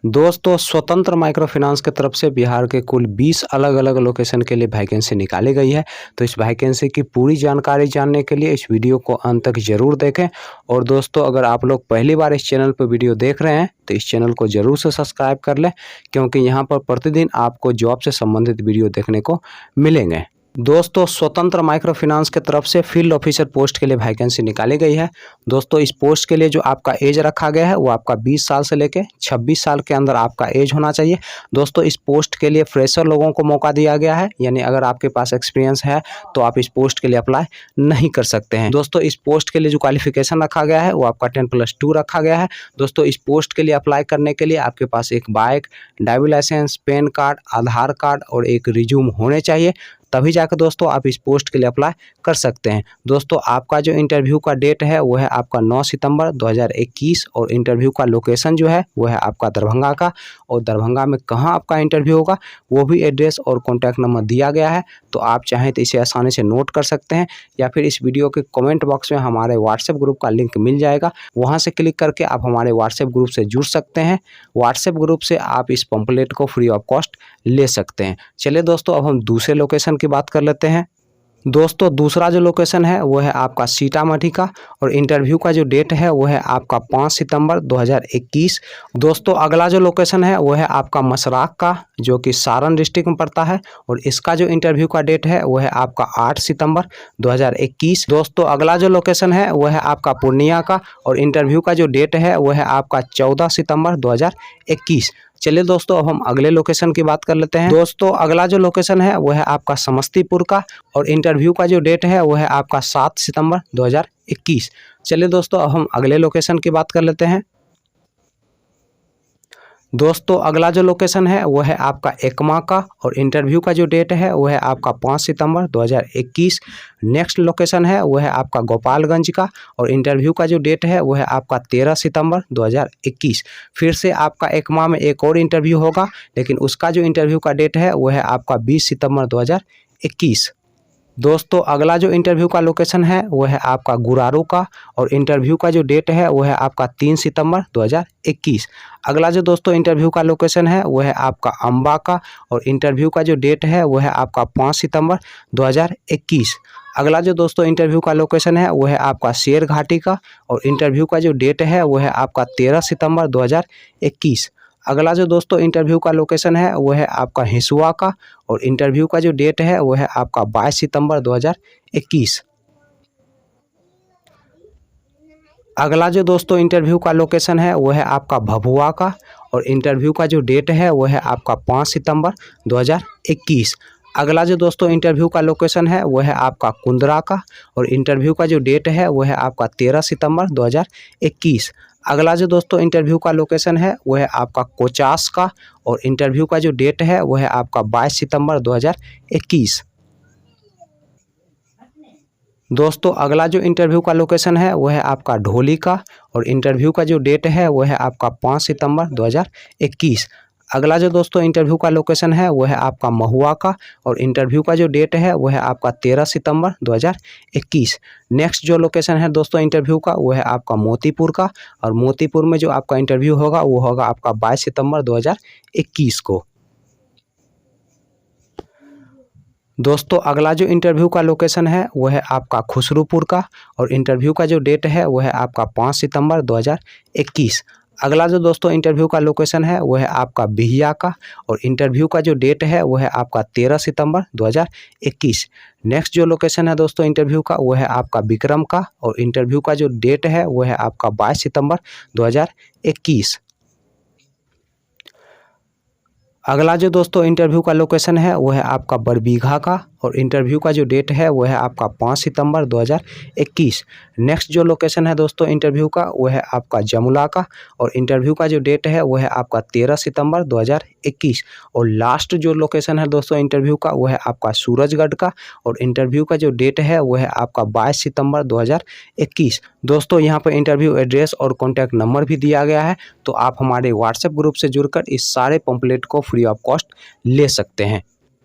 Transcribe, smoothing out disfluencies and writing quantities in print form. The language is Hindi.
दोस्तों स्वतंत्र माइक्रो फाइनेंस की तरफ से बिहार के कुल 20 अलग अलग लोकेशन के लिए वैकेंसी निकाली गई है। तो इस वैकेंसी की पूरी जानकारी जानने के लिए इस वीडियो को अंत तक जरूर देखें। और दोस्तों अगर आप लोग पहली बार इस चैनल पर वीडियो देख रहे हैं तो इस चैनल को जरूर से सब्सक्राइब कर लें, क्योंकि यहाँ पर प्रतिदिन आपको जॉब से संबंधित वीडियो देखने को मिलेंगे। दोस्तों स्वतंत्र माइक्रो फाइनेंस की तरफ से फील्ड ऑफिसर पोस्ट के लिए वैकेंसी निकाली गई है। दोस्तों इस पोस्ट के लिए जो आपका एज रखा गया है वो आपका 20 साल से लेकर 26 साल के अंदर आपका एज होना चाहिए। दोस्तों इस पोस्ट के लिए फ्रेशर लोगों को मौका दिया गया है, यानी अगर आपके पास एक्सपीरियंस है तो आप इस पोस्ट के लिए अप्लाई नहीं कर सकते हैं। दोस्तों इस पोस्ट के लिए जो क्वालिफिकेशन रखा गया है वो आपका 10+2 रखा गया है। दोस्तों इस पोस्ट के लिए अप्लाई करने के लिए आपके पास एक bike, driving licence, PAN card, Aadhaar card और एक रिज्यूम होने चाहिए, तभी जाकर दोस्तों आप इस पोस्ट के लिए अप्लाई कर सकते हैं। दोस्तों आपका जो इंटरव्यू का डेट है वो है आपका 9 सितंबर 2021 और इंटरव्यू का लोकेशन जो है वो है आपका दरभंगा का। और दरभंगा में कहाँ आपका इंटरव्यू होगा वो भी एड्रेस और कॉन्टैक्ट नंबर दिया गया है, तो आप चाहें तो इसे आसानी से नोट कर सकते हैं, या फिर इस वीडियो के कमेंट बॉक्स में हमारे व्हाट्सएप ग्रुप का लिंक मिल जाएगा, वहाँ से क्लिक करके आप हमारे व्हाट्सएप ग्रुप से जुड़ सकते हैं। व्हाट्सएप ग्रुप से आप इस पंपलेट को फ्री ऑफ कॉस्ट ले सकते हैं। चलिए दोस्तों अब हम दूसरे लोकेशन की बात कर लेते हैं। दोस्तों दूसरा जो लोकेशन है वो है आपका सीतामढ़ी का और इंटरव्यू का जो डेट है वो है आपका 5 सितंबर 2021। दोस्तों अगला जो लोकेशन है वो है आपका मसराक का, जो कि सारण डिस्ट्रिक्ट में पड़ता है, और इसका जो इंटरव्यू का डेट है वो है आपका 8 सितंबर 2021। दोस्तों अगला जो लोकेशन है वो है आपका पूर्णिया का और इंटरव्यू का जो डेट है वो है आपका 14 सितंबर 2021। चलिए दोस्तों अब हम अगले लोकेशन की बात कर लेते हैं। दोस्तों अगला जो लोकेशन है वो है आपका समस्तीपुर का और इंटरव्यू का जो डेट है वो है आपका 7 सितंबर 2021। चलिए दोस्तों अब हम अगले लोकेशन की बात कर लेते हैं। दोस्तों अगला जो लोकेशन है वो है आपका एकमा का और इंटरव्यू का जो डेट है वो है आपका 5 सितंबर 2021। नेक्स्ट लोकेशन है वो है आपका गोपालगंज का और इंटरव्यू का जो डेट है वो है आपका 13 सितंबर 2021। फिर से आपका एकमा में एक और इंटरव्यू होगा, लेकिन उसका जो इंटरव्यू का डेट है वो है आपका 20 सितंबर 2021। दोस्तों अगला जो इंटरव्यू का लोकेशन है वो है आपका गुरारू का और इंटरव्यू का जो डेट है वो है आपका 3 सितंबर 2021। अगला जो दोस्तों इंटरव्यू का लोकेशन है वो है आपका अम्बा का और इंटरव्यू का जो डेट है वो है आपका 5 सितंबर 2021। अगला जो दोस्तों इंटरव्यू का लोकेशन है वो है आपका शेर घाटी का और इंटरव्यू का जो डेट है वो है आपका 13 सितंबर 2021। अगला जो दोस्तों इंटरव्यू का लोकेशन है वो है आपका हिसुआ का और इंटरव्यू का जो डेट है वो है आपका 22 सितंबर 2021। अगला जो दोस्तों इंटरव्यू का लोकेशन है वो है आपका भभुआ का और इंटरव्यू का जो डेट है वो है आपका 5 सितंबर 2021। अगला जो दोस्तों इंटरव्यू का लोकेशन है वो है आपका कुंदरा का और इंटरव्यू का जो डेट है वो है आपका 13 सितंबर 2021। अगला जो दोस्तों इंटरव्यू का लोकेशन है वो है आपका कोचास का और इंटरव्यू का जो डेट है वो है आपका 22 सितंबर 2021। दोस्तों अगला जो इंटरव्यू का लोकेशन है वो है आपका ढोली का और इंटरव्यू का जो डेट है वो है आपका 5 सितंबर 2021। अगला जो दोस्तों इंटरव्यू का लोकेशन है वो है आपका महुआ का और इंटरव्यू का जो डेट है वो है आपका 13 सितंबर 2021। नेक्स्ट जो लोकेशन है दोस्तों इंटरव्यू का वो है आपका मोतीपुर का और मोतीपुर में जो आपका इंटरव्यू होगा वो होगा आपका 22 सितंबर 2021 को। दोस्तों अगला जो इंटरव्यू का लोकेशन है वो है आपका खुसरूपुर का और इंटरव्यू का जो डेट है वो है आपका 5 सितंबर 2021। अगला जो दोस्तों इंटरव्यू का लोकेशन है वो है आपका बिहिया का और इंटरव्यू का जो डेट है वो है आपका 13 सितंबर 2021। नेक्स्ट जो लोकेशन है दोस्तों इंटरव्यू का वो है आपका विक्रम का और इंटरव्यू का जो डेट है वो है आपका 22 सितंबर 2021। अगला जो दोस्तों इंटरव्यू का लोकेशन है वो है आपका बरबीघा का और इंटरव्यू का जो डेट है वो है आपका 5 सितंबर 2021। नेक्स्ट जो लोकेशन है दोस्तों इंटरव्यू का वो है आपका जमुला का और इंटरव्यू का जो डेट है वो है आपका 13 सितंबर 2021। और लास्ट जो लोकेशन है दोस्तों इंटरव्यू का वो है आपका सूरजगढ़ का और इंटरव्यू का जो डेट है वो है आपका 22 सितंबर 2021। दोस्तों यहाँ पर इंटरव्यू एड्रेस और कॉन्टैक्ट नंबर भी दिया गया है, तो आप हमारे व्हाट्सएप ग्रुप से जुड़कर इस सारे पंपलेट को फ्री ऑफ कॉस्ट ले सकते हैं।